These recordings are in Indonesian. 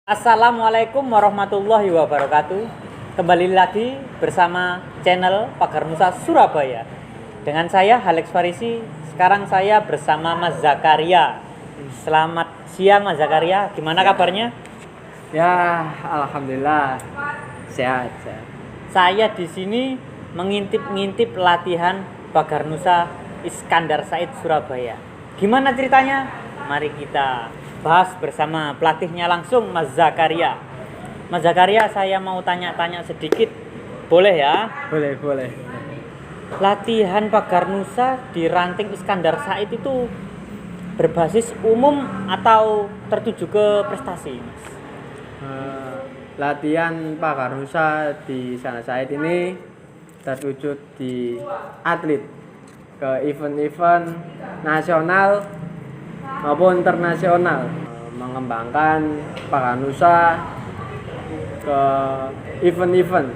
Assalamualaikum warahmatullahi wabarakatuh. Kembali lagi bersama channel Pagar Nusa Surabaya. Dengan saya Alex Farisi. Sekarang saya bersama Mas Zakaria. Selamat siang Mas Zakaria. Gimana kabarnya? Ya, alhamdulillah sehat. Saya di sini mengintip-ngintip latihan Pagar Nusa Iskandar Said Surabaya. Gimana ceritanya? Mari kita bahas bersama pelatihnya langsung, Mas Zakaria. Mas Zakaria, saya mau tanya-tanya sedikit, boleh ya? Boleh. Latihan Pagar Nusa di ranting Iskandar Said itu berbasis umum atau tertuju ke prestasi, Mas? Latihan Pagar Nusa di Iskandar Said ini tertuju di atlet ke event-event nasional maupun internasional, mengembangkan Pagar Nusa ke event-event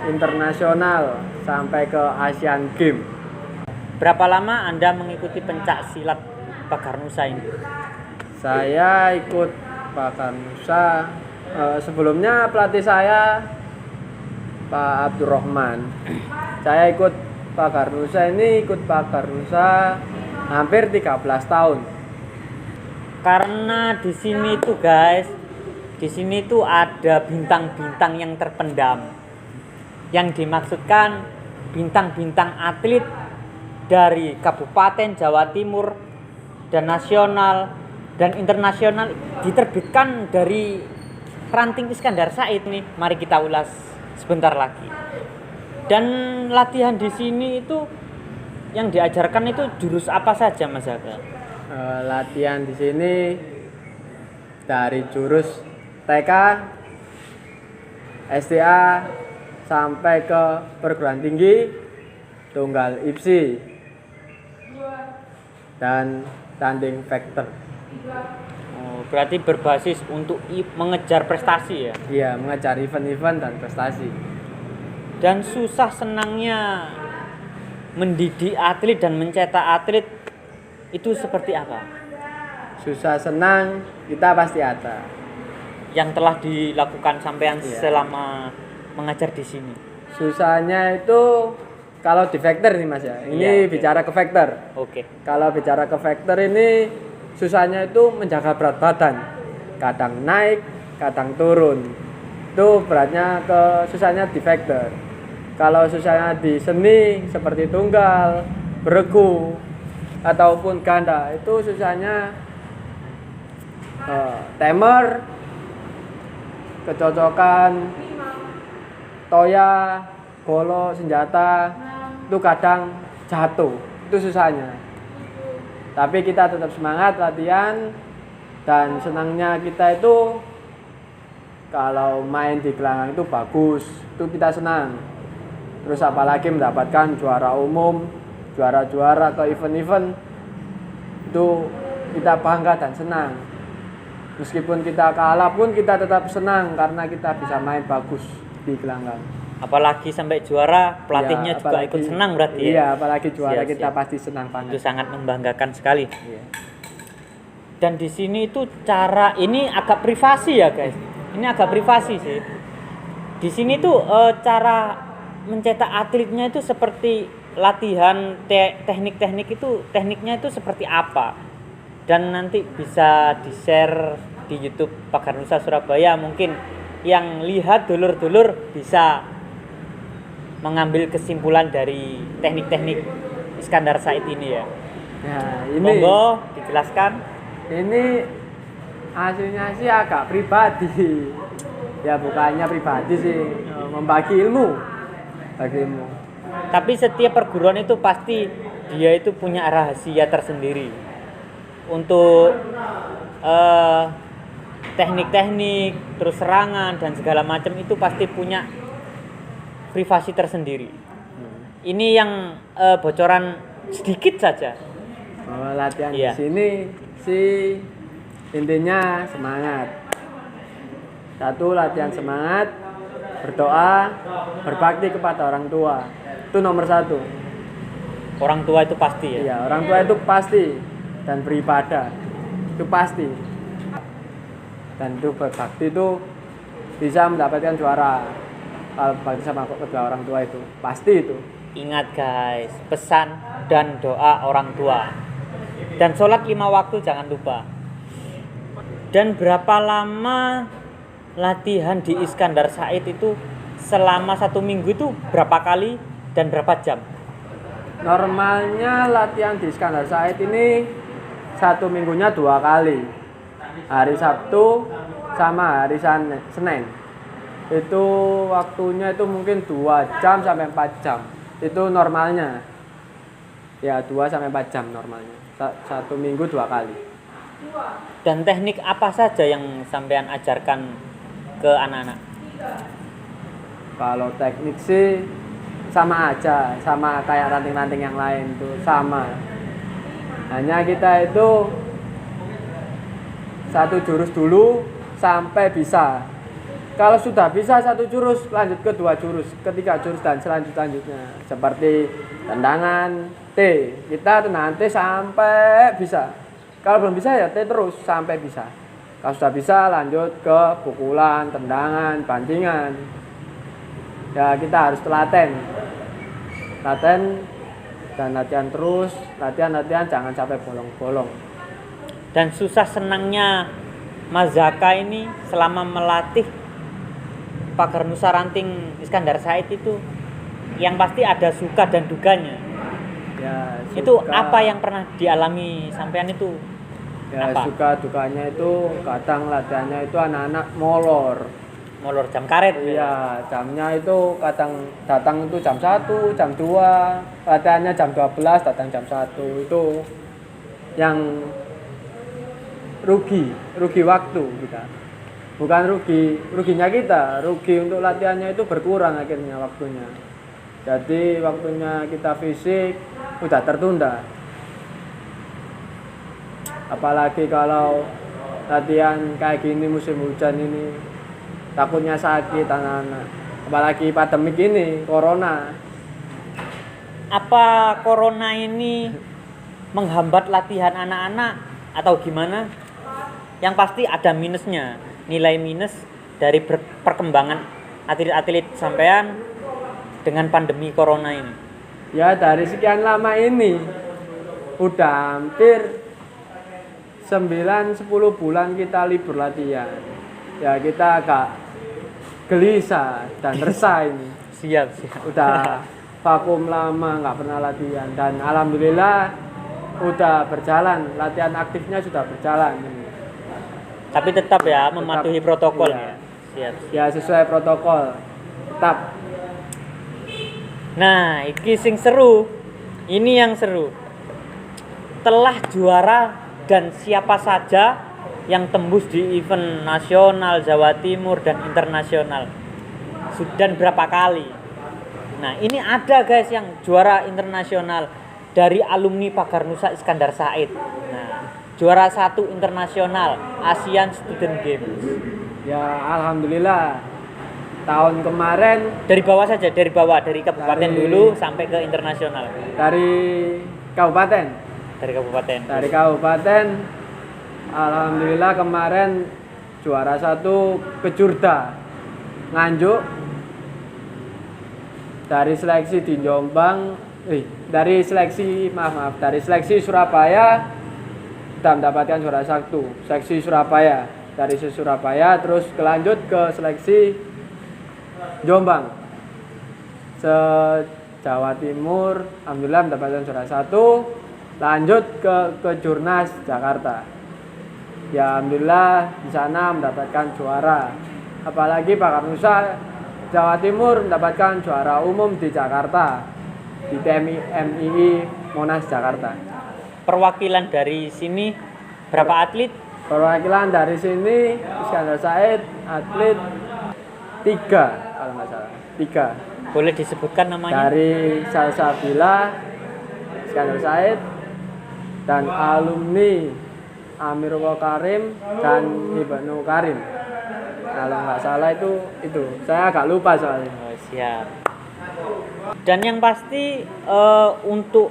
internasional sampai ke Asian Games. Berapa lama Anda mengikuti pencak silat Pagar Nusa ini? Saya ikut Pagar Nusa, sebelumnya pelatih saya Pak Abdurrahman. Saya ikut Pagar Nusa hampir 13 tahun. Karena di sini tuh guys, di sini tuh ada bintang-bintang yang terpendam. Yang dimaksudkan bintang-bintang atlet dari Kabupaten Jawa Timur dan nasional dan internasional diterbitkan dari ranting Iskandar Said nih. Mari kita ulas sebentar lagi. Dan latihan di sini itu yang diajarkan itu jurus apa saja, Mas Zaka? Latihan di sini dari jurus TK, STA sampai ke perguruan tinggi, tunggal IPSI dan tanding vektor. Oh, berarti berbasis untuk mengejar prestasi ya? Iya, mengejar event-event dan prestasi. Dan susah senangnya mendidik atlet dan mencetak atlet itu seperti apa? Susah senang kita pasti ada. Yang telah dilakukan sampean Iya. selama mengajar di sini. Susahnya itu kalau di vektor nih Mas ya. Ini Iya, bicara ke vektor. Oke. Kalau bicara ke vektor ini susahnya itu menjaga berat badan. Kadang naik, kadang turun. Itu beratnya susahnya di vektor. Kalau susahnya di seni seperti tunggal, beregu ataupun ganda, itu susahnya temer, kecocokan, toya, golo, senjata, itu kadang jatuh, itu susahnya. Tapi kita tetap semangat latihan, dan senangnya kita itu kalau main di gelanggang itu bagus, itu kita senang. Terus apalagi mendapatkan juara umum, juara-juara ke event-event, itu kita bangga dan senang. Meskipun kita kalah pun kita tetap senang karena kita bisa main bagus di gelanggang. Apalagi sampai juara, pelatihnya Ya, juga ikut senang berarti ya? Iya, apalagi juara Siap, kita siap. pasti senang banget. Itu sangat membanggakan sekali. Iya. Dan di sini itu cara ini agak privasi ya guys. Ini agak privasi sih. Di sini tuh cara mencetak atletnya itu seperti latihan teknik-teknik itu, tekniknya itu seperti apa? Dan nanti bisa di-share di YouTube Pagar Nusa Surabaya, mungkin yang lihat dulur-dulur bisa mengambil kesimpulan dari teknik-teknik Iskandar Said ini ya. Nah, ini Monggo dijelaskan. ini aslinya sih agak pribadi. Ya bukannya pribadi sih, membagi ilmu. Bagimu. Tapi setiap perguruan itu pasti dia itu punya rahasia tersendiri untuk teknik-teknik, terus serangan dan segala macam itu pasti punya privasi tersendiri. Ini yang bocoran sedikit saja. Latihan Iya. di sini sih intinya semangat. Satu, latihan semangat, berdoa, berbakti kepada orang tua. Itu nomor satu. Orang tua itu pasti ya. Iya, orang tua itu pasti, dan beribadah itu pasti. dan itu berbakti itu bisa mendapatkan juara. Kalau berbakti sama kedua orang tua itu pasti itu. Ingat guys, pesan dan doa orang tua. Dan sholat 5 waktu jangan lupa. Dan berapa lama latihan di Iskandar Said itu selama 1 minggu itu berapa kali dan berapa jam? Normalnya latihan di Iskandar Said ini 1 minggunya 2 kali. Hari Sabtu sama hari Senin. Itu waktunya itu mungkin 2 jam sampai 4 jam. Itu normalnya. Ya 2 sampai 4 jam normalnya. 1 minggu 2 kali. Dan teknik apa saja yang sampean ajarkan ke anak-anak? Kalau teknik sih sama aja, sama kayak ranting-ranting yang lain tuh sama. Hanya kita itu 1 jurus dulu sampai bisa. Kalau sudah bisa 1 jurus, lanjut ke 2 jurus, ke 3 jurus dan selanjutnya. Seperti tendangan T, kita tendangan T sampai bisa. Kalau belum bisa ya T terus sampai bisa. Kalau sudah bisa lanjut ke pukulan, tendangan, bantingan. Ya kita harus telaten dan latihan terus, latihan jangan sampai bolong-bolong. Dan susah senangnya Mas Zaka ini selama melatih Pagar Nusa Ranting Iskandar Said itu yang pasti ada suka dan dukanya. Ya, itu apa yang pernah dialami sampean itu? Ya apa? Suka dukanya itu kadang latihannya itu anak-anak molor Jam karet. Iya, jamnya itu kadang datang itu jam 1, jam 2, latihannya jam 12, datang jam 1. Itu yang rugi waktu kita. Bukan ruginya kita, rugi untuk latihannya itu berkurang akhirnya waktunya. Jadi waktunya kita fisik udah tertunda. Apalagi kalau latihan kayak gini musim hujan ini, takutnya sakit anak-anak. Apalagi pandemik ini, corona. Apa corona ini menghambat latihan anak-anak atau gimana? Yang pasti ada minusnya, nilai minus dari perkembangan atlet-atlet sampean dengan pandemi corona ini. Ya dari sekian lama ini udah hampir 9-10 bulan kita libur latihan. Ya kita agak gelisah dan resah ini. Siap. Udah vakum lama nggak pernah latihan dan alhamdulillah udah berjalan, latihan aktifnya sudah berjalan. Tapi tetap ya mematuhi protokol iya. ya. Siap. Ya sesuai protokol. Tetap. Nah, ini sing seru. Ini yang seru. Telah juara dan siapa saja yang tembus di event nasional Jawa Timur dan internasional. Dan berapa kali? Nah, ini ada guys yang juara internasional dari alumni Pagar Nusa Iskandar Said. Nah, juara 1 internasional Asian Student Games. Ya alhamdulillah. Tahun kemarin Dari bawah saja, dari kabupaten dulu sampai ke internasional. dari kabupaten. Dari kabupaten alhamdulillah kemarin juara 1 Kejurda Nganjuk. Dari seleksi di Jombang, dari seleksi Surabaya kita mendapatkan juara 1. Seleksi Surabaya, dari Surabaya terus kelanjut ke seleksi Jombang. Jawa Timur alhamdulillah mendapatkan juara 1, lanjut ke Jurnas Jakarta. Ya alhamdulillah di sana mendapatkan juara. Apalagi Pagar Nusa Jawa Timur mendapatkan juara umum di Jakarta di TMII Monas Jakarta. Perwakilan dari sini berapa atlet? Perwakilan dari sini Iskandar Said atlet 3 kalau nggak salah. 3. Boleh disebutkan namanya? Dari Salsabila, Iskandar Said dan alumni Amirullah Karim dan Ibnu Karim. Kalau nggak salah itu saya agak lupa soalnya. Oh, siap. Dan yang pasti untuk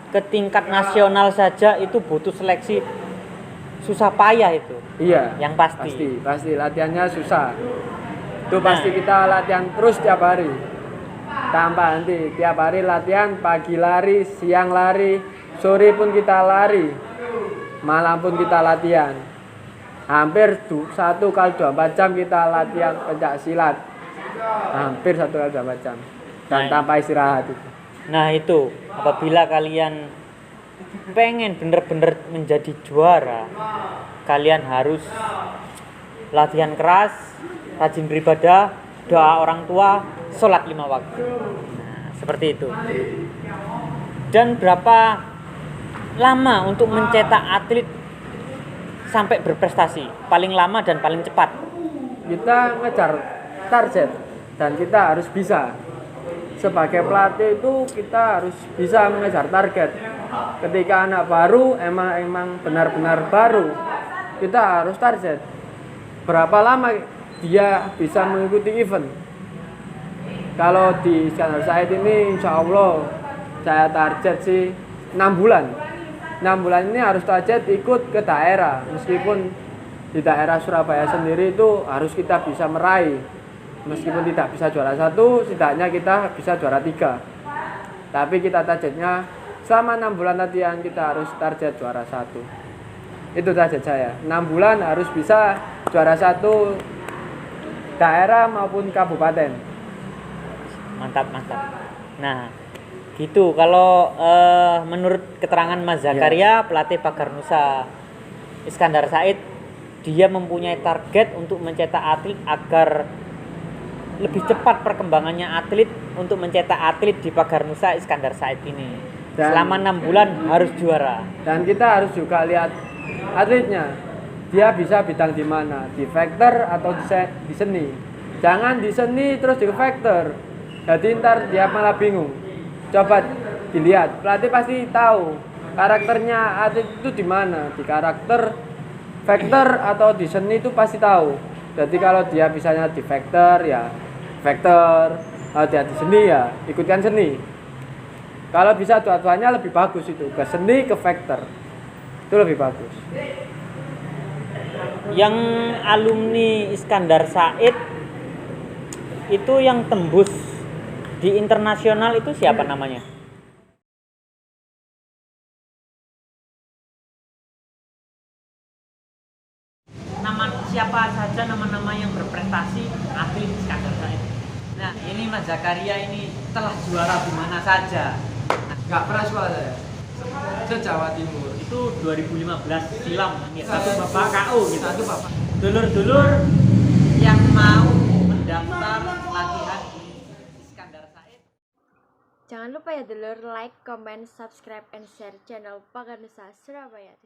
ke tingkat nasional saja itu butuh seleksi susah payah itu. Iya. Yang pasti. Pasti latihannya susah. Itu pasti kita latihan terus tiap hari. Tanpa henti, tiap hari latihan, pagi lari, siang lari, sore pun kita lari. Malam pun kita latihan. Hampir 1x24 jam kita latihan pencak silat. Hampir 1x24 jam. Dan tanpa istirahat itu. Nah itu, apabila kalian pengen bener-bener menjadi juara, kalian harus latihan keras, rajin beribadah, doa orang tua, sholat 5 waktu. Nah, seperti itu. Dan berapa lama untuk mencetak atlet sampai berprestasi? Paling lama dan paling cepat. Kita ngejar target dan kita harus bisa. Sebagai pelatih itu kita harus bisa mengejar target. Ketika anak baru emang benar-benar baru, kita harus target berapa lama dia bisa mengikuti event. Kalau di Iskandar Said ini insya Allah saya target sih 6 bulan. 6 bulan ini harus target ikut ke daerah. Meskipun di daerah Surabaya sendiri itu harus kita bisa meraih. Meskipun tidak bisa juara 1, setidaknya kita bisa juara 3. Tapi kita targetnya selama 6 bulan latihan kita harus target juara 1. Itu target saya. 6 bulan harus bisa juara 1 daerah maupun kabupaten. Mantap. Nah, gitu. Kalau menurut keterangan Mas Zakaria, pelatih Pagar Nusa Iskandar Said, dia mempunyai target untuk mencetak atlet agar lebih cepat perkembangannya atlet untuk mencetak atlet di Pagar Nusa Iskandar Said ini. Selama 6 bulan harus juara. Dan kita harus juga lihat atletnya. Dia bisa bidang di mana? Di vektor atau di seni. Jangan di seni terus di vektor. Jadi ntar dia malah bingung. Coba dilihat, pelatih pasti tahu karakternya atlet itu di mana. Di karakter vektor atau di seni itu pasti tahu. Jadi kalau dia bisanya di vektor ya vektor, kalau dia di seni ya ikutkan seni. Kalau bisa dua-duanya lebih bagus itu, ke seni ke vektor. Itu lebih bagus. Yang alumni Iskandar Said itu yang tembus di internasional itu siapa namanya? Siapa saja nama-nama yang berprestasi atlet Iskandar Said. Nah, ini Mas Zakaria ini telah juara di mana saja. Nggak pernah sekolah saya. Se-Jawa Timur. Itu 2015 silam. Satu bapak KO gitu. Satu bapak. Dulur-dulur yang mau mendaftar latihan di Iskandar Said. Jangan lupa ya dulur, like, comment, subscribe, and share channel Pagar Nusa Surabaya.